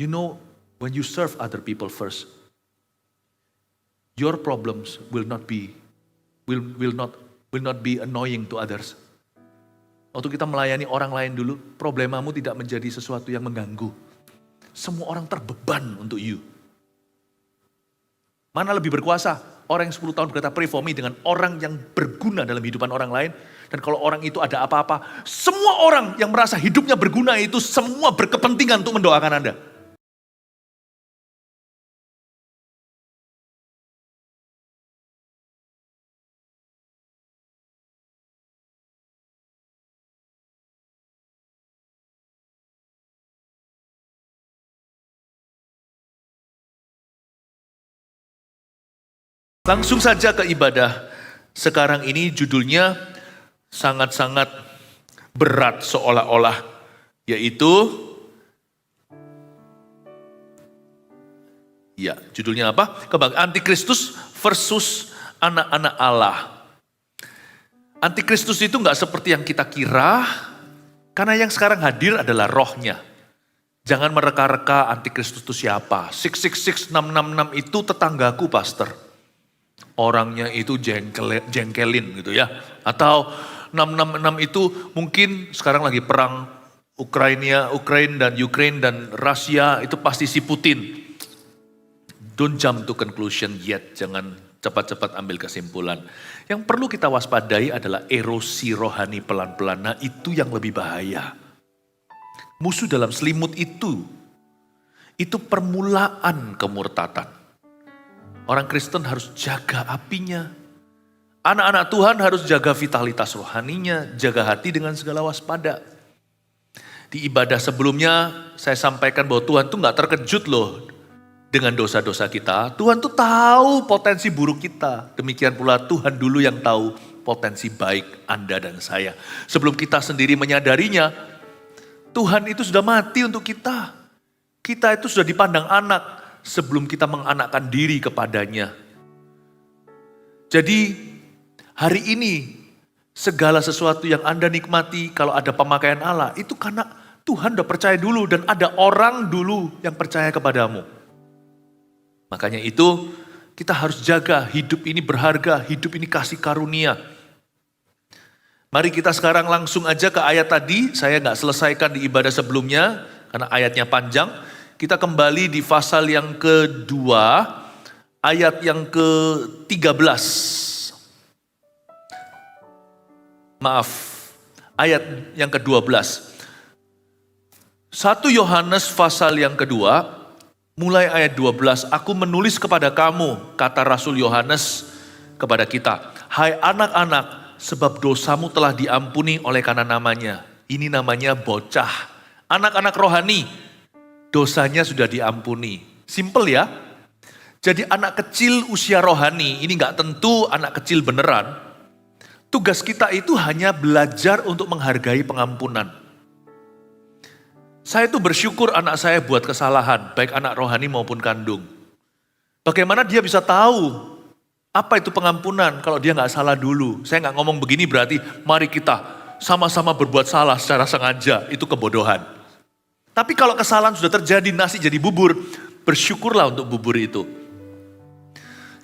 You know, when you serve other people first, your problems will not be annoying to others. Waktu kita melayani orang lain dulu, problemamu tidak menjadi sesuatu yang mengganggu. Semua orang terbeban untuk you. Mana lebih berkuasa? Orang yang 10 tahun berkata pray for me dengan orang yang berguna dalam kehidupan orang lain. Dan kalau orang itu ada apa-apa, semua orang yang merasa hidupnya berguna itu semua berkepentingan untuk mendoakan Anda. Langsung saja ke ibadah. Sekarang ini judulnya sangat-sangat berat seolah-olah. Yaitu, ya judulnya apa? Antikristus versus anak-anak Allah. Antikristus itu nggak seperti yang kita kira, karena yang sekarang hadir adalah rohnya. Jangan mereka-reka antikristus itu siapa. 666 666 itu tetanggaku, pastor. Orangnya itu jengkelin gitu ya. Atau 666 itu mungkin sekarang lagi perang Ukraina dan Rusia, itu pasti si Putin. Don't jump to conclusion yet, jangan cepat-cepat ambil kesimpulan. Yang perlu kita waspadai adalah erosi rohani pelan-pelan. Nah itu yang lebih bahaya. Musuh dalam selimut itu permulaan kemurtatan. Orang Kristen harus jaga apinya. Anak-anak Tuhan harus jaga vitalitas rohaninya, jaga hati dengan segala waspada. Di ibadah sebelumnya saya sampaikan bahwa Tuhan tuh gak terkejut loh dengan dosa-dosa kita. Tuhan tuh tahu potensi buruk kita. Demikian pula Tuhan dulu yang tahu potensi baik Anda dan saya. Sebelum kita sendiri menyadarinya, Tuhan itu sudah mati untuk kita. Kita itu sudah dipandang anak sebelum kita menganakkan diri kepadanya. Jadi hari ini segala sesuatu yang Anda nikmati kalau ada pemakaian Allah itu karena Tuhan udah percaya dulu dan ada orang dulu yang percaya kepadamu. Makanya itu kita harus jaga hidup ini berharga, hidup ini kasih karunia. Mari kita sekarang langsung aja ke ayat tadi, saya gak selesaikan di ibadah sebelumnya karena ayatnya panjang. Kita kembali di pasal yang kedua, ayat yang ke-13. Maaf, ayat yang ke-12. 1 Yohanes pasal yang kedua, mulai ayat 12. Aku menulis kepada kamu, kata Rasul Yohanes kepada kita. Hai anak-anak, sebab dosamu telah diampuni oleh karena namanya. Ini namanya bocah. Anak-anak rohani. Dosanya sudah diampuni. Simple ya. Jadi anak kecil usia rohani, ini gak tentu anak kecil beneran. Tugas kita itu hanya belajar untuk menghargai pengampunan. Saya itu bersyukur anak saya buat kesalahan, baik anak rohani maupun kandung. Bagaimana dia bisa tahu apa itu pengampunan kalau dia gak salah dulu. Saya gak ngomong begini berarti mari kita sama-sama berbuat salah secara sengaja, itu kebodohan. Tapi kalau kesalahan sudah terjadi, nasi jadi bubur, bersyukurlah untuk bubur itu.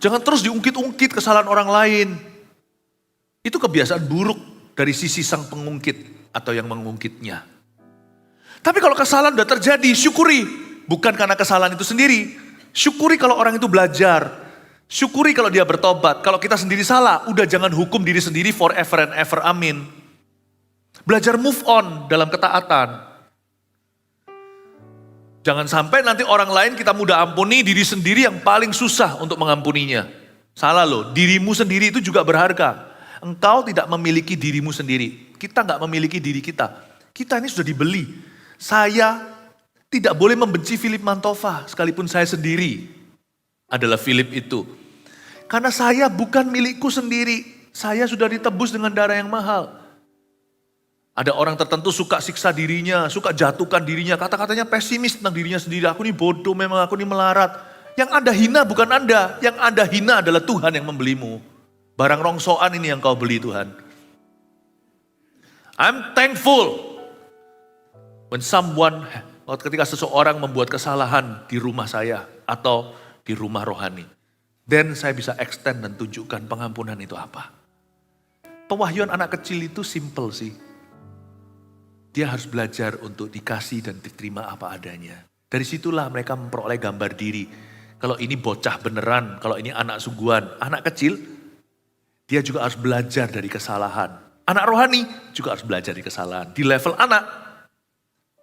Jangan terus diungkit-ungkit kesalahan orang lain. Itu kebiasaan buruk dari sisi sang pengungkit atau yang mengungkitnya. Tapi kalau kesalahan sudah terjadi, syukuri. Bukan karena kesalahan itu sendiri. Syukuri kalau orang itu belajar. Syukuri kalau dia bertobat. Kalau kita sendiri salah, udah jangan hukum diri sendiri forever and ever, amin. Belajar move on dalam ketaatan. Jangan sampai nanti orang lain kita mudah ampuni, diri sendiri yang paling susah untuk mengampuninya. Salah loh, dirimu sendiri itu juga berharga. Engkau tidak memiliki dirimu sendiri. Kita nggak memiliki diri kita. Kita ini sudah dibeli. Saya tidak boleh membenci Philip Mantova, sekalipun saya sendiri adalah Philip itu. Karena saya bukan milikku sendiri. Saya sudah ditebus dengan darah yang mahal. Ada orang tertentu suka siksa dirinya, suka jatuhkan dirinya, kata-katanya pesimis tentang dirinya sendiri. Aku ini bodoh, memang aku ini melarat. Yang Anda hina bukan Anda, yang Anda hina adalah Tuhan yang membelimu. Barang rongsokan ini yang kau beli Tuhan. I'm thankful when someone ketika seseorang membuat kesalahan di rumah saya atau di rumah rohani. Dan saya bisa extend dan tunjukkan pengampunan itu apa. Pewahyuan anak kecil itu simple sih. Dia harus belajar untuk dikasih dan diterima apa adanya. Dari situlah mereka memperoleh gambar diri. Kalau ini bocah beneran, kalau ini anak sungguhan, anak kecil, dia juga harus belajar dari kesalahan. Anak rohani juga harus belajar dari kesalahan. Di level anak,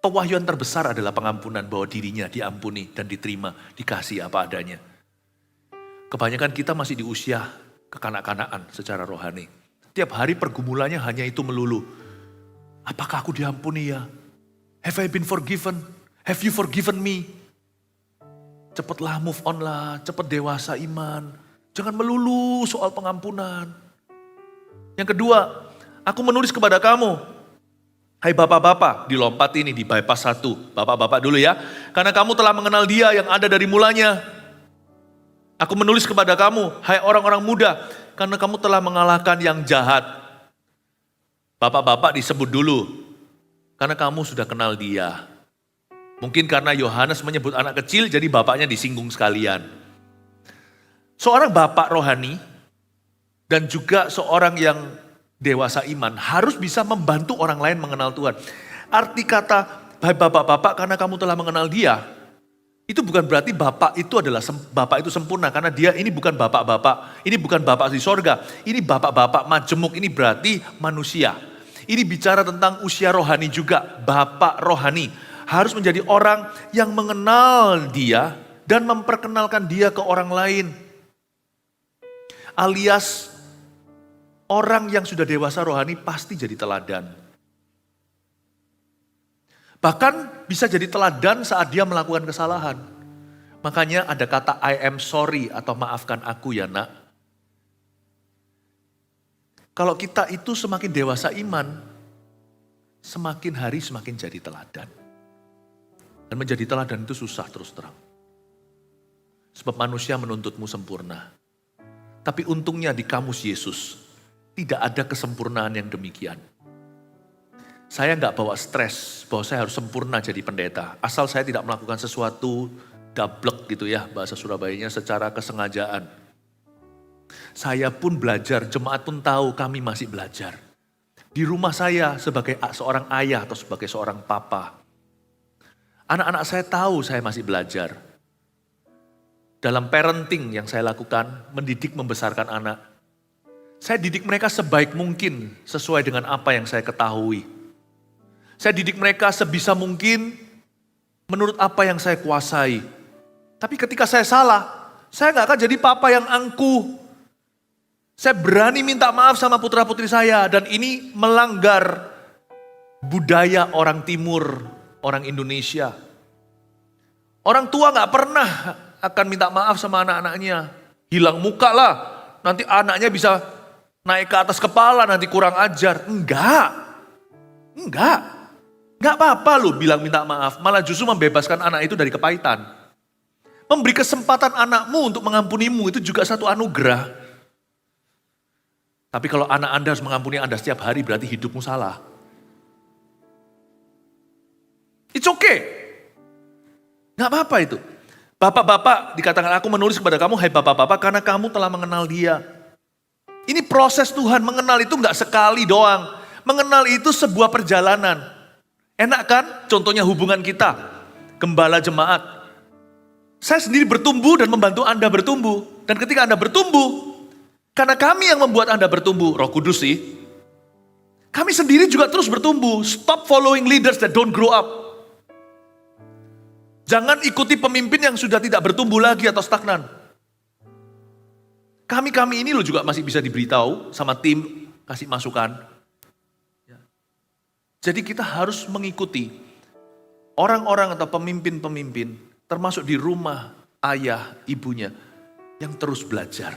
pewahyuan terbesar adalah pengampunan bahwa dirinya diampuni dan diterima, dikasih apa adanya. Kebanyakan kita masih di usia kekanak-kanakan secara rohani. Tiap hari pergumulannya hanya itu melulu. Apakah aku diampuni ya? Have I been forgiven? Have you forgiven me? Cepatlah move on lah, cepat dewasa iman. Jangan melulu soal pengampunan. Yang kedua, aku menulis kepada kamu. Hai bapak-bapak, dilompat ini di bypass 1. Bapak-bapak dulu ya. Karena kamu telah mengenal dia yang ada dari mulanya. Aku menulis kepada kamu, hai orang-orang muda. Karena kamu telah mengalahkan yang jahat. Bapak-bapak disebut dulu. Karena kamu sudah kenal dia. Mungkin karena Yohanes menyebut anak kecil, jadi bapaknya disinggung sekalian. Seorang bapak rohani dan juga seorang yang dewasa iman harus bisa membantu orang lain mengenal Tuhan. Arti kata, hai bapak-bapak karena kamu telah mengenal dia, itu bukan berarti bapak itu adalah bapak itu sempurna. Karena dia ini bukan bapak-bapak, ini bukan bapak di sorga. Ini bapak-bapak majemuk, ini berarti manusia. Ini bicara tentang usia rohani juga, bapak rohani. Harus menjadi orang yang mengenal dia dan memperkenalkan dia ke orang lain. Alias orang yang sudah dewasa rohani pasti jadi teladan. Bahkan bisa jadi teladan saat dia melakukan kesalahan. Makanya ada kata I am sorry atau maafkan aku ya nak. Kalau kita itu semakin dewasa iman, semakin hari semakin jadi teladan. Dan menjadi teladan itu susah terus terang. Sebab manusia menuntutmu sempurna. Tapi untungnya di kamus Yesus, tidak ada kesempurnaan yang demikian. Saya nggak bawa stres bahwa saya harus sempurna jadi pendeta. Asal saya tidak melakukan sesuatu dablek gitu ya, bahasa Surabayanya secara kesengajaan. Saya pun belajar, jemaat pun tahu kami masih belajar. Di rumah saya sebagai seorang ayah atau sebagai seorang papa, anak-anak saya tahu saya masih belajar. Dalam parenting yang saya lakukan, mendidik membesarkan anak. Saya didik mereka sebaik mungkin sesuai dengan apa yang saya ketahui. Saya didik mereka sebisa mungkin menurut apa yang saya kuasai. Tapi ketika saya salah, saya gak akan jadi papa yang angkuh. Saya berani minta maaf sama putra-putri saya. Dan ini melanggar budaya orang timur, orang Indonesia. Orang tua gak pernah akan minta maaf sama anak-anaknya. Hilang muka lah, nanti anaknya bisa naik ke atas kepala, nanti kurang ajar. Enggak apa-apa loh bilang minta maaf. Malah justru membebaskan anak itu dari kepahitan. Memberi kesempatan anakmu untuk mengampunimu itu juga satu anugerah. Tapi kalau anak Anda harus mengampuni Anda setiap hari berarti hidupmu salah. It's okay. Gak apa-apa itu. Bapak-bapak dikatakan aku menulis kepada kamu, hai bapak-bapak karena kamu telah mengenal dia. Ini proses Tuhan, mengenal itu gak sekali doang. Mengenal itu sebuah perjalanan. Enak kan? Contohnya hubungan kita, gembala jemaat. Saya sendiri bertumbuh dan membantu Anda bertumbuh. Dan ketika Anda bertumbuh, karena kami yang membuat Anda bertumbuh, Roh Kudus sih. Kami sendiri juga terus bertumbuh. Stop following leaders that don't grow up. Jangan ikuti pemimpin yang sudah tidak bertumbuh lagi atau stagnan. Kami ini loh juga masih bisa diberitahu sama tim, kasih masukan. Jadi kita harus mengikuti orang-orang atau pemimpin-pemimpin, termasuk di rumah ayah, ibunya, yang terus belajar.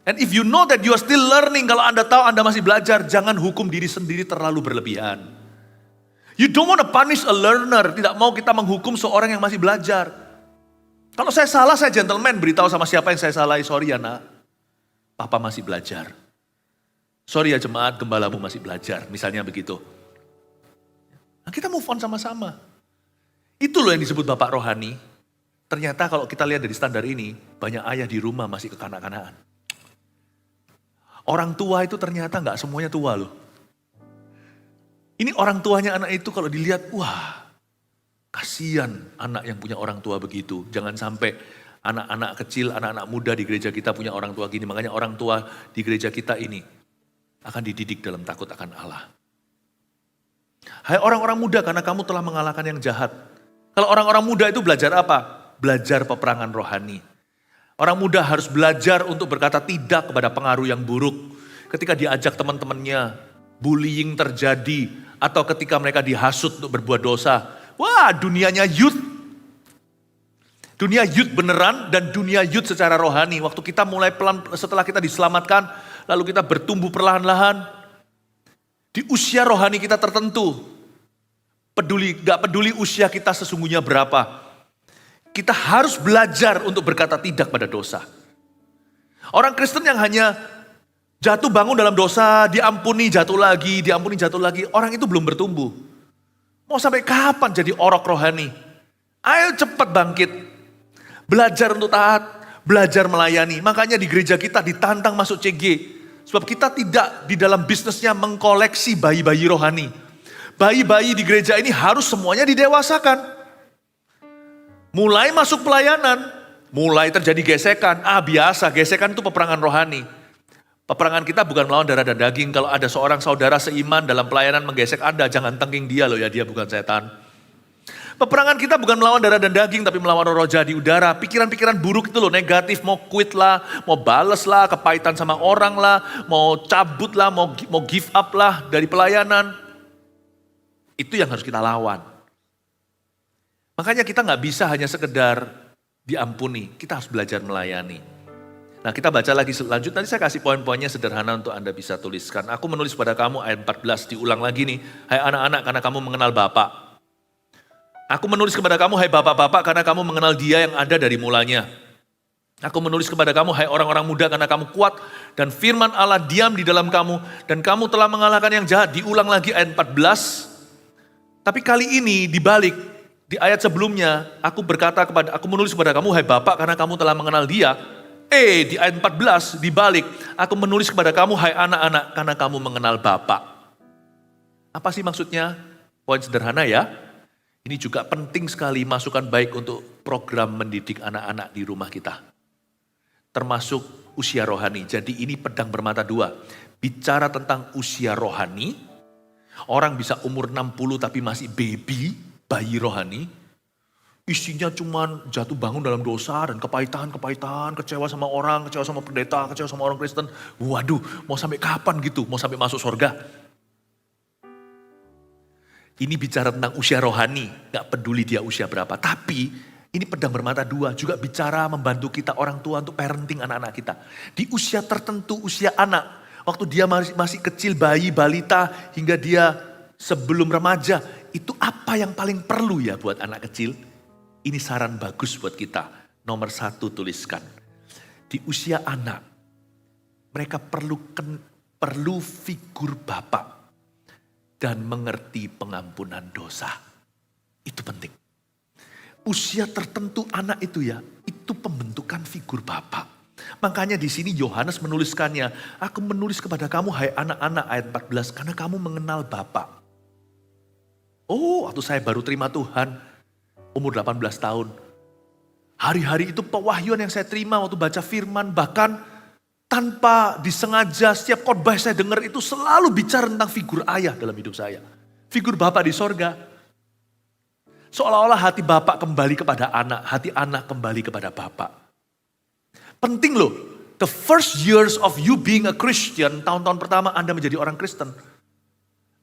And if you know that you are still learning, kalau Anda tahu Anda masih belajar, jangan hukum diri sendiri terlalu berlebihan. You don't want to punish a learner. Tidak mau kita menghukum seorang yang masih belajar. Kalau saya salah, saya gentleman beritahu sama siapa yang saya salahi. Sorry ya nak, papa masih belajar. Sorry ya jemaat, gembalamu masih belajar. Misalnya begitu. Nah, kita move on sama-sama. Itu loh yang disebut bapak rohani. Ternyata kalau kita lihat dari standar ini, banyak ayah di rumah masih kekanak-kanakan. Orang tua itu ternyata nggak semuanya tua loh. Ini orang tuanya anak itu kalau dilihat, wah kasihan anak yang punya orang tua begitu. Jangan sampai anak-anak kecil, anak-anak muda di gereja kita punya orang tua gini. Makanya orang tua di gereja kita ini akan dididik dalam takut akan Allah. Hai orang-orang muda, karena kamu telah mengalahkan yang jahat. Kalau orang-orang muda itu belajar apa? Belajar peperangan rohani. Orang muda harus belajar untuk berkata tidak kepada pengaruh yang buruk. Ketika diajak teman-temannya, bullying terjadi, atau ketika mereka dihasut untuk berbuat dosa. Wah, dunianya youth. Dunia youth beneran dan dunia youth secara rohani. Waktu kita mulai pelan, setelah kita diselamatkan, lalu kita bertumbuh perlahan-lahan. Di usia rohani kita tertentu, gak peduli usia kita sesungguhnya berapa. Kita harus belajar untuk berkata tidak pada dosa. Orang Kristen yang hanya jatuh bangun dalam dosa, diampuni jatuh lagi, orang itu belum bertumbuh. Mau sampai kapan jadi orok rohani? Ayo cepat bangkit. Belajar untuk taat, belajar melayani. Makanya di gereja kita ditantang masuk CG. Sebab kita tidak di dalam bisnisnya mengkoleksi bayi-bayi rohani. Bayi-bayi di gereja ini harus semuanya didewasakan. Mulai masuk pelayanan, mulai terjadi gesekan. Biasa, gesekan itu peperangan rohani. Peperangan kita bukan melawan darah dan daging. Kalau ada seorang saudara seiman dalam pelayanan menggesek Anda, jangan tengking dia loh ya, dia bukan setan. Peperangan kita bukan melawan darah dan daging, tapi melawan roh jahat di udara. Pikiran-pikiran buruk itu loh, negatif, mau quit lah, mau bales lah, kepahitan sama orang lah, mau cabut lah, mau give up lah dari pelayanan. Itu yang harus kita lawan. Makanya kita nggak bisa hanya sekedar diampuni, kita harus belajar melayani. Nah kita baca lagi selanjutnya, nanti saya kasih poin-poinnya sederhana untuk Anda bisa tuliskan. Aku menulis pada kamu ayat 14, diulang lagi nih. Hai anak-anak, karena kamu mengenal Bapa. Aku menulis kepada kamu, hai bapak-bapak, karena kamu mengenal Dia yang ada dari mulanya. Aku menulis kepada kamu, hai orang-orang muda, karena kamu kuat dan firman Allah diam di dalam kamu. Dan kamu telah mengalahkan yang jahat. Diulang lagi ayat 14. Tapi kali ini dibalik, di ayat sebelumnya, aku menulis kepada kamu, hai Bapak, karena kamu telah mengenal Dia. Di ayat 14 dibalik, aku menulis kepada kamu, hai anak-anak, karena kamu mengenal Bapak. Apa sih maksudnya? Poin sederhana ya. Ini juga penting sekali masukan baik untuk program mendidik anak-anak di rumah kita. Termasuk usia rohani. Jadi ini pedang bermata dua. Bicara tentang usia rohani, orang bisa umur 60 tapi masih bayi rohani, isinya cuman jatuh bangun dalam dosa dan kepahitan, kecewa sama orang, kecewa sama pendeta, kecewa sama orang Kristen. Waduh, mau sampai kapan gitu? Mau sampai masuk surga? Ini bicara tentang usia rohani, gak peduli dia usia berapa. Tapi ini pedang bermata dua, juga bicara membantu kita orang tua untuk parenting anak-anak kita. Di usia tertentu, usia anak, waktu dia masih kecil, bayi, balita, hingga dia sebelum remaja, itu apa yang paling perlu ya buat anak kecil? Ini saran bagus buat kita. Nomor 1 tuliskan. Di usia anak, mereka perlu figur bapak dan mengerti pengampunan dosa. Itu penting. Usia tertentu anak itu ya, itu pembentukan figur bapak. Makanya di sini Yohanes menuliskannya, aku menulis kepada kamu hai anak-anak ayat 14 karena kamu mengenal Bapa. Waktu saya baru terima Tuhan umur 18 tahun. Hari-hari itu pewahyuan yang saya terima waktu baca firman, bahkan tanpa disengaja setiap khotbah saya dengar itu selalu bicara tentang figur ayah dalam hidup saya. Figur Bapa di sorga. Seolah-olah hati Bapak kembali kepada anak, hati anak kembali kepada Bapak. Penting loh, the first years of you being a Christian, tahun-tahun pertama Anda menjadi orang Kristen,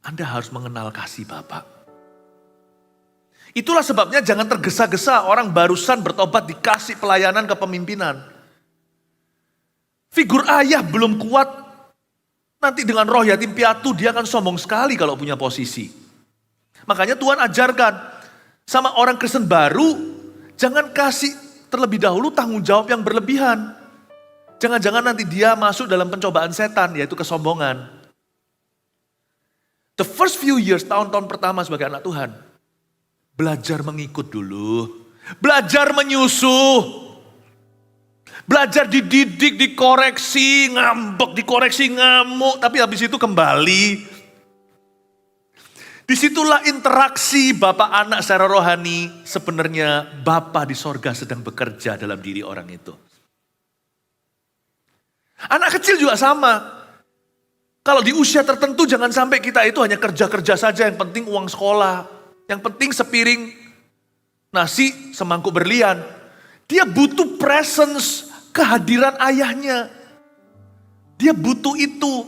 Anda harus mengenal kasih Bapak. Itulah sebabnya jangan tergesa-gesa orang barusan bertobat dikasih pelayanan kepemimpinan. Figur ayah belum kuat, nanti dengan roh yatim piatu dia akan sombong sekali kalau punya posisi. Makanya Tuhan ajarkan sama orang Kristen baru, jangan kasih terlebih dahulu tanggung jawab yang berlebihan. Jangan-jangan nanti dia masuk dalam pencobaan setan, yaitu kesombongan. The first few years, tahun-tahun pertama sebagai anak Tuhan, Belajar mengikut dulu. Belajar menyusuh. Belajar dididik, dikoreksi, ngambek, dikoreksi, ngamuk. Tapi habis itu kembali. Disitulah interaksi Bapak anak secara rohani. Sebenarnya Bapa di sorga sedang bekerja dalam diri orang itu. Anak kecil juga sama. Kalau di usia tertentu jangan sampai kita itu hanya kerja-kerja saja. Yang penting uang sekolah. Yang penting sepiring nasi, semangkuk berlian. Dia butuh presence, kehadiran ayahnya. Dia butuh itu.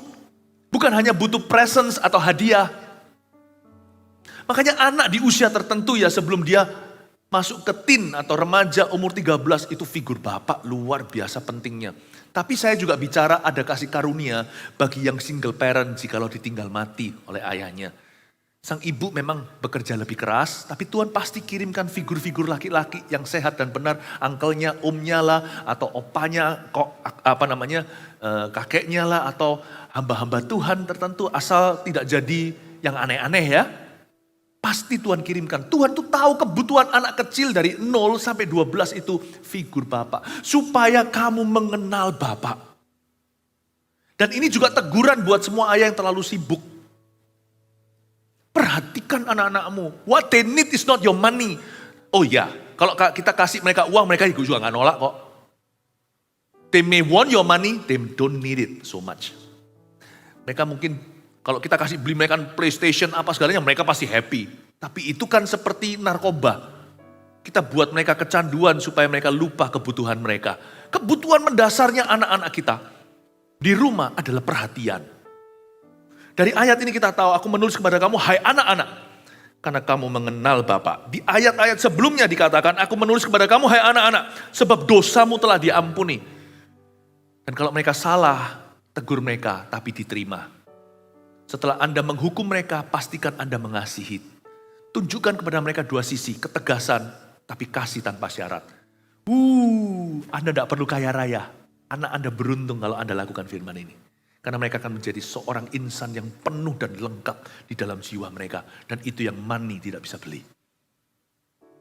Bukan hanya butuh presence atau hadiah. Makanya anak di usia tertentu ya sebelum dia masuk ke teen atau remaja umur 13 itu figur bapak luar biasa pentingnya. Tapi saya juga bicara ada kasih karunia bagi yang single parent jikalau ditinggal mati oleh ayahnya. Sang ibu memang bekerja lebih keras, tapi Tuhan pasti kirimkan figur-figur laki-laki yang sehat dan benar, angkelnya, omnya lah, atau opanya, kakeknya lah, atau hamba-hamba Tuhan tertentu, asal tidak jadi yang aneh-aneh ya. Pasti Tuhan kirimkan. Tuhan tuh tahu kebutuhan anak kecil dari 0 sampai 12 itu figur Bapak. Supaya kamu mengenal Bapak. Dan ini juga teguran buat semua ayah yang terlalu sibuk. Perhatikan anak-anakmu. What they need is not your money. Oh ya, kalau kita kasih mereka uang, mereka juga gak nolak kok. They may want your money, they don't need it so much. Mereka mungkin kalau kita kasih beli mereka PlayStation apa segalanya, mereka pasti happy. Tapi itu kan seperti narkoba. Kita buat mereka kecanduan supaya mereka lupa kebutuhan mereka. Kebutuhan mendasarnya anak-anak kita di rumah adalah perhatian. Dari ayat ini kita tahu, aku menulis kepada kamu, hai anak-anak. Karena kamu mengenal Bapa. Di ayat-ayat sebelumnya dikatakan, aku menulis kepada kamu, hai anak-anak. Sebab dosamu telah diampuni. Dan kalau mereka salah, tegur mereka, tapi diterima. Setelah Anda menghukum mereka, pastikan Anda mengasihi. Tunjukkan kepada mereka dua sisi, ketegasan, tapi kasih tanpa syarat. Anda tidak perlu kaya raya. Anak Anda beruntung kalau Anda lakukan firman ini. Karena mereka akan menjadi seorang insan yang penuh dan lengkap di dalam jiwa mereka. Dan itu yang money tidak bisa beli.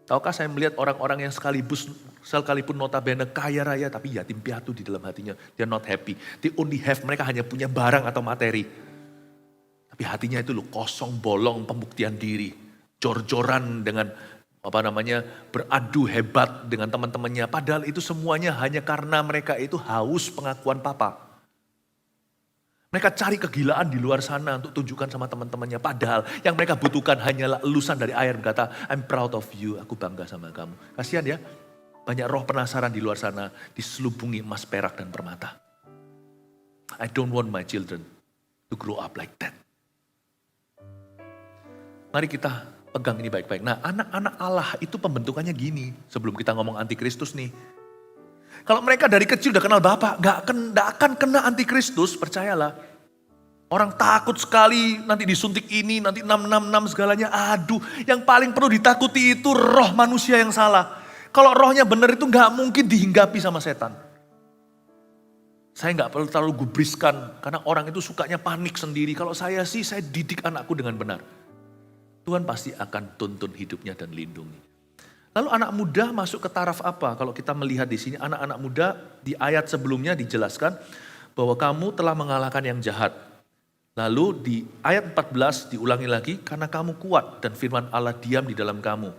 Tahukah saya melihat orang-orang yang sekalipun notabene kaya raya, tapi yatim piatu di dalam hatinya. They're not happy. They only have, mereka hanya punya barang atau materi. Tapi hatinya itu kosong, bolong, pembuktian diri. Jor-joran dengan beradu hebat dengan teman-temannya. Padahal itu semuanya hanya karena mereka itu haus pengakuan papa. Mereka cari kegilaan di luar sana untuk tunjukkan sama teman-temannya. Padahal yang mereka butuhkan hanyalah elusan dari air berkata, I'm proud of you, aku bangga sama kamu. Kasihan ya, banyak roh penasaran di luar sana diselubungi emas, perak, dan permata. I don't want my children to grow up like that. Mari kita pegang ini baik-baik. Nah, anak-anak Allah itu pembentukannya gini. Sebelum kita ngomong antikristus nih. Kalau mereka dari kecil udah kenal Bapak, gak akan kena antikristus, percayalah. Orang takut sekali, nanti disuntik ini, nanti 666 segalanya. Aduh, yang paling perlu ditakuti itu roh manusia yang salah. Kalau rohnya benar itu gak mungkin dihinggapi sama setan. Saya gak perlu terlalu gubriskan, karena orang itu sukanya panik sendiri. Kalau saya sih, saya didik anakku dengan benar. Tuhan pasti akan tuntun hidupnya dan lindungi. Lalu anak muda masuk ke taraf apa? Kalau kita melihat di sini anak-anak muda di ayat sebelumnya dijelaskan bahwa kamu telah mengalahkan yang jahat. Lalu di ayat 14 diulangi lagi karena kamu kuat dan firman Allah diam di dalam kamu.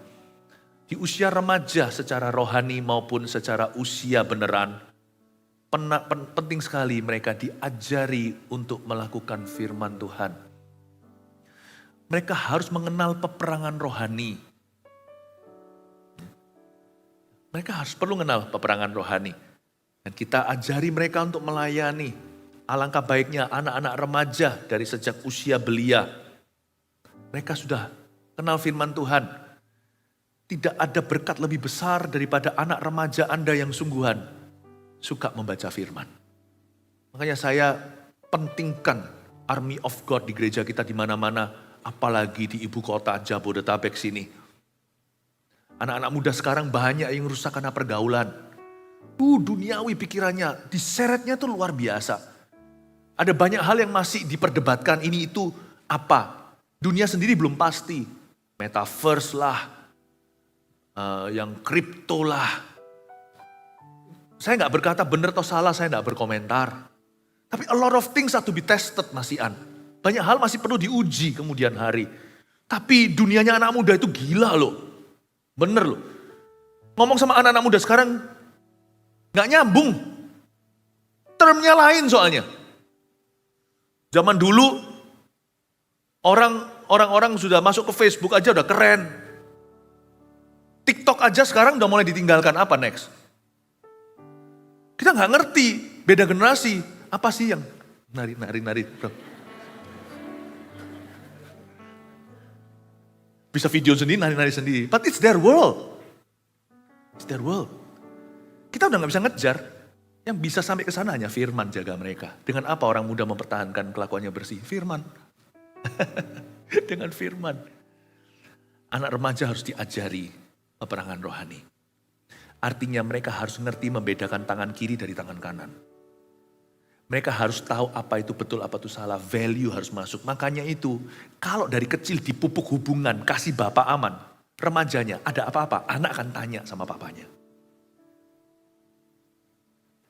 Di usia remaja secara rohani maupun secara usia beneran, penting sekali mereka diajari untuk melakukan firman Tuhan. Mereka harus mengenal peperangan rohani. Mereka harus perlu mengenal peperangan rohani. Dan kita ajari mereka untuk melayani. Alangkah baiknya anak-anak remaja dari sejak usia belia. Mereka sudah kenal firman Tuhan. Tidak ada berkat lebih besar daripada anak remaja Anda yang sungguhan suka membaca firman. Makanya saya pentingkan Army of God di gereja kita di mana-mana. Apalagi di ibu kota Jabodetabek sini. Anak-anak muda sekarang banyak yang rusak karena pergaulan. Duniawi pikirannya, diseretnya tuh luar biasa. Ada banyak hal yang masih diperdebatkan ini itu apa. Dunia sendiri belum pasti. Metaverse lah, yang kripto lah. Saya nggak berkata benar atau salah, saya nggak berkomentar. Tapi a lot of things have to be tested Mas Ian. Banyak hal masih perlu diuji kemudian hari. Tapi dunianya anak muda itu gila loh. Bener loh. Ngomong sama anak-anak muda sekarang nggak nyambung. Termnya lain soalnya. Zaman dulu orang-orang sudah masuk ke Facebook aja udah keren. TikTok aja sekarang udah mulai ditinggalkan. Apa next? Kita nggak ngerti. Beda generasi. Apa sih yang nari bro? Bisa video sendiri, nari-nari sendiri. But it's their world. It's their world. Kita udah gak bisa ngejar. Yang bisa sampai ke sana hanya firman jaga mereka. Dengan apa orang muda mempertahankan kelakuannya bersih? Firman. Dengan firman. Anak remaja harus diajari peperangan rohani. Artinya mereka harus ngerti membedakan tangan kiri dari tangan kanan. Mereka harus tahu apa itu betul, apa itu salah. Value harus masuk. Makanya itu, kalau dari kecil dipupuk hubungan, kasih bapak aman. Remajanya, ada apa-apa, anak akan tanya sama papanya.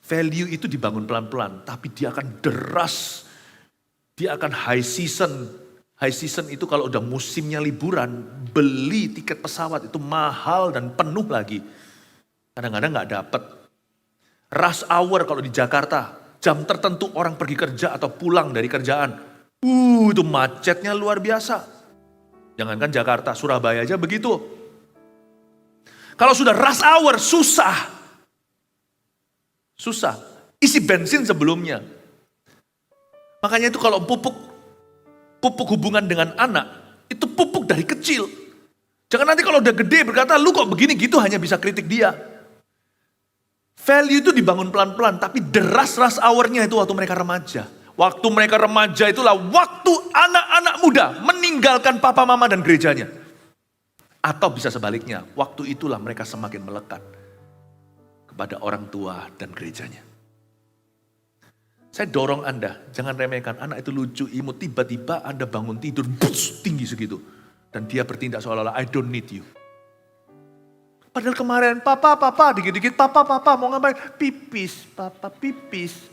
Value itu dibangun pelan-pelan, tapi dia akan deras. Dia akan high season. High season itu kalau udah musimnya liburan, beli tiket pesawat itu mahal dan penuh lagi. Kadang-kadang gak dapet. Rush hour kalau di Jakarta, jam tertentu orang pergi kerja atau pulang dari kerjaan. Itu macetnya luar biasa. Jangankan Jakarta, Surabaya aja begitu. Kalau sudah rush hour, susah. Susah. Isi bensin sebelumnya. Makanya itu kalau pupuk hubungan dengan anak, itu pupuk dari kecil. Jangan nanti kalau udah gede berkata, lu kok begini gitu hanya bisa kritik dia. Value itu dibangun pelan-pelan, tapi deras rush hour-nya itu waktu mereka remaja. Waktu mereka remaja itulah waktu anak-anak muda meninggalkan papa mama dan gerejanya. Atau bisa sebaliknya, waktu itulah mereka semakin melekat kepada orang tua dan gerejanya. Saya dorong Anda, jangan remehkan anak itu lucu, imut, tiba-tiba Anda bangun tidur, bus, tinggi segitu. Dan dia bertindak seolah-olah, I don't need you. Padahal kemarin, papa, dikit-dikit, papa, mau ngapain? Pipis, papa, pipis.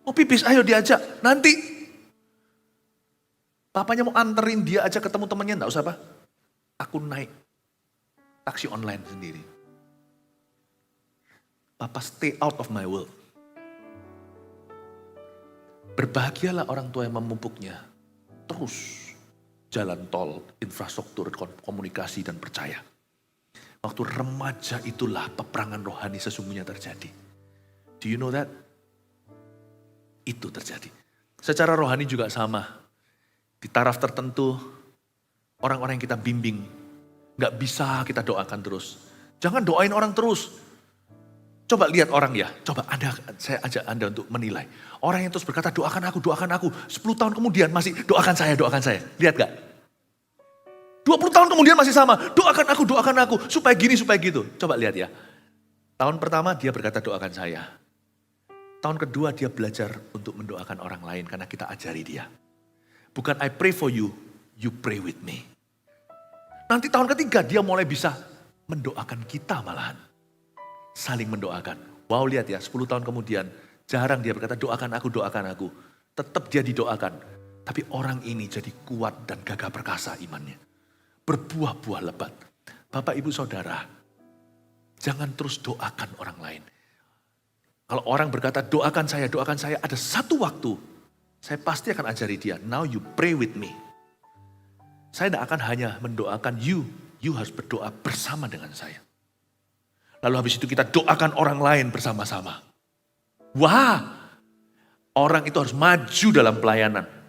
Oh pipis, ayo diajak. Nanti, papanya mau anterin dia aja ketemu temannya, enggak usah apa. Aku naik taksi online sendiri. Papa stay out of my world. Berbahagialah orang tua yang memupuknya. Terus jalan tol, infrastruktur, komunikasi dan percaya. Waktu remaja itulah peperangan rohani sesungguhnya terjadi. Do you know that? Itu terjadi. Secara rohani juga sama. Di taraf tertentu, orang-orang yang kita bimbing, gak bisa kita doakan terus. Jangan doain orang terus. Coba lihat orang ya, saya ajak Anda untuk menilai. Orang yang terus berkata doakan aku. 10 tahun kemudian masih doakan saya. Lihat gak? 20 tahun kemudian masih sama, doakan aku, supaya gini, supaya gitu. Coba lihat ya. Tahun pertama dia berkata doakan saya. Tahun kedua dia belajar untuk mendoakan orang lain karena kita ajari dia. Bukan I pray for you, you pray with me. Nanti tahun ketiga dia mulai bisa mendoakan kita malahan. Saling mendoakan. Wow lihat ya, 10 tahun kemudian jarang dia berkata doakan aku. Tetap dia didoakan. Tapi orang ini jadi kuat dan gagah perkasa imannya. Berbuah-buah lebat. Bapak ibu saudara, jangan terus doakan orang lain. Kalau orang berkata doakan saya, ada satu waktu, saya pasti akan ajari dia, now you pray with me. Saya tidak akan hanya mendoakan you harus berdoa bersama dengan saya. Lalu habis itu kita doakan orang lain bersama-sama. Wah, orang itu harus maju dalam pelayanan.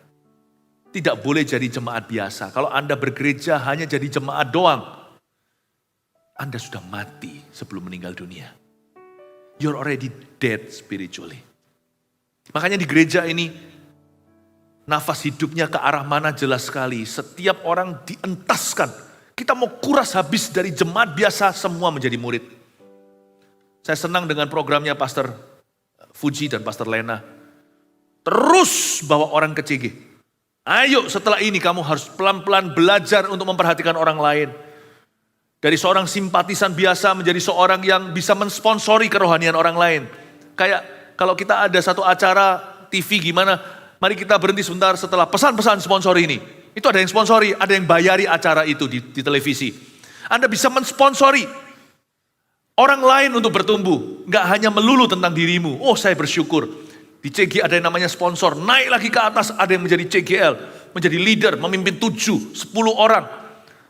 Tidak boleh jadi jemaat biasa. Kalau Anda bergereja hanya jadi jemaat doang, Anda sudah mati sebelum meninggal dunia. You're already dead spiritually. Makanya di gereja ini, nafas hidupnya ke arah mana jelas sekali. Setiap orang dientaskan. Kita mau kuras habis dari jemaat biasa, semua menjadi murid. Saya senang dengan programnya Pastor Fuji dan Pastor Lena. Terus bawa orang ke CG. Ayo setelah ini kamu harus pelan-pelan belajar untuk memperhatikan orang lain. Dari seorang simpatisan biasa menjadi seorang yang bisa mensponsori kerohanian orang lain. Kayak kalau kita ada satu acara TV gimana, mari kita berhenti sebentar setelah pesan-pesan sponsor ini. Itu ada yang sponsori, ada yang bayari acara itu di televisi. Anda bisa mensponsori orang lain untuk bertumbuh. Nggak hanya melulu tentang dirimu. Oh, saya bersyukur. Di CG ada yang namanya sponsor. Naik lagi ke atas, ada yang menjadi CGL. Menjadi leader, memimpin 7, 10 orang.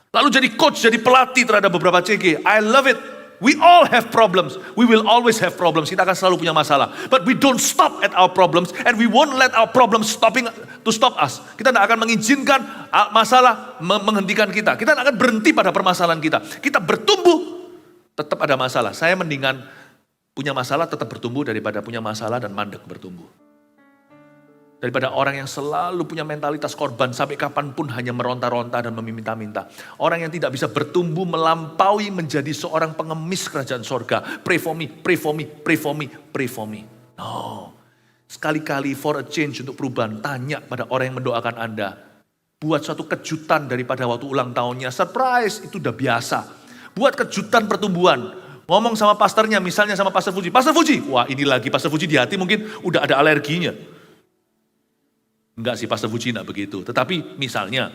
Lalu jadi coach, jadi pelatih terhadap beberapa CG. I love it. We all have problems. We will always have problems. Kita akan selalu punya masalah. But we don't stop at our problems. And we won't let our problems to stop us. Kita tidak akan mengizinkan masalah menghentikan kita. Kita tidak akan berhenti pada permasalahan kita. Kita bertumbuh, tetap ada masalah. Saya mendingan punya masalah tetap bertumbuh daripada punya masalah dan mandek bertumbuh. Daripada orang yang selalu punya mentalitas korban sampai kapanpun hanya meronta-ronta dan meminta-minta. Orang yang tidak bisa bertumbuh melampaui menjadi seorang pengemis kerajaan sorga. Pray for me, pray for me, pray for me, pray for me. No. Sekali-kali for a change untuk perubahan, tanya pada orang yang mendoakan Anda. Buat suatu kejutan daripada waktu ulang tahunnya. Surprise, itu udah biasa. Buat kejutan pertumbuhan. Ngomong sama pastornya, misalnya sama Pastor Fuji. Pastor Fuji, wah ini lagi Pastor Fuji di hati mungkin udah ada alerginya. Enggak sih, Pastor Fuji enggak begitu. Tetapi misalnya,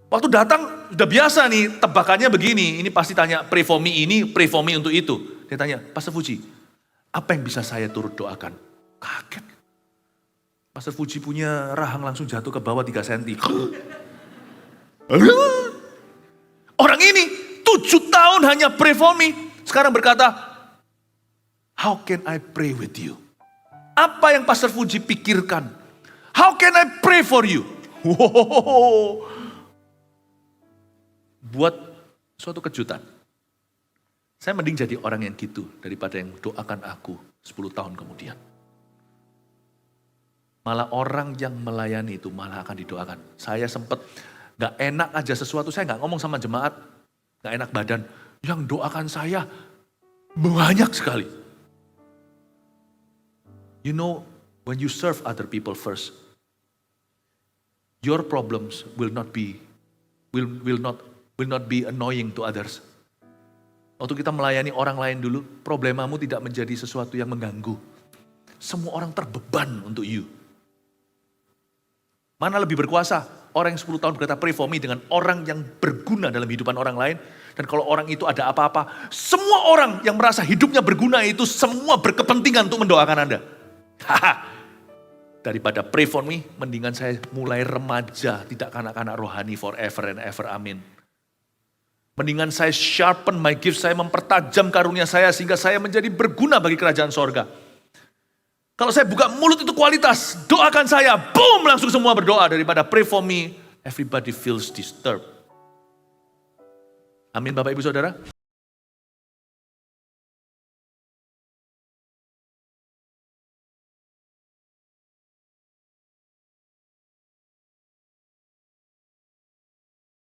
waktu datang udah biasa nih, tebakannya begini. Ini pasti tanya, pray for me ini, pray for me untuk itu. Dia tanya, Pastor Fuji, apa yang bisa saya turut doakan? Kaget. Pastor Fuji punya rahang langsung jatuh ke bawah 3 cm. Orang ini 7 tahun hanya pray for me. Sekarang berkata, how can I pray with you? Apa yang Pastor Fuji pikirkan? How can I pray for you? Wow. Buat suatu kejutan. Saya mending jadi orang yang gitu daripada yang doakan aku 10 tahun kemudian. Malah orang yang melayani itu malah akan didoakan. Saya sempat gak enak aja sesuatu, saya gak ngomong sama jemaat. Gak enak badan, yang doakan saya banyak sekali. You know, when you serve other people first, your problems will not be annoying to others. Waktu kita melayani orang lain dulu, problemamu tidak menjadi sesuatu yang mengganggu. Semua orang terbeban untuk you. Mana lebih berkuasa? Orang yang 10 tahun berkata pray for me dengan orang yang berguna dalam kehidupan orang lain. Dan kalau orang itu ada apa-apa, semua orang yang merasa hidupnya berguna itu semua berkepentingan untuk mendoakan Anda. Daripada pray for me, mendingan saya mulai remaja, tidak kanak-kanak rohani forever and ever, amin. Mendingan saya sharpen my gift, saya mempertajam karunia saya sehingga saya menjadi berguna bagi kerajaan sorga. Kalau saya buka mulut itu kualitas, doakan saya, boom, langsung semua berdoa. Daripada pray for me, everybody feels disturbed. Amin Bapak Ibu Saudara.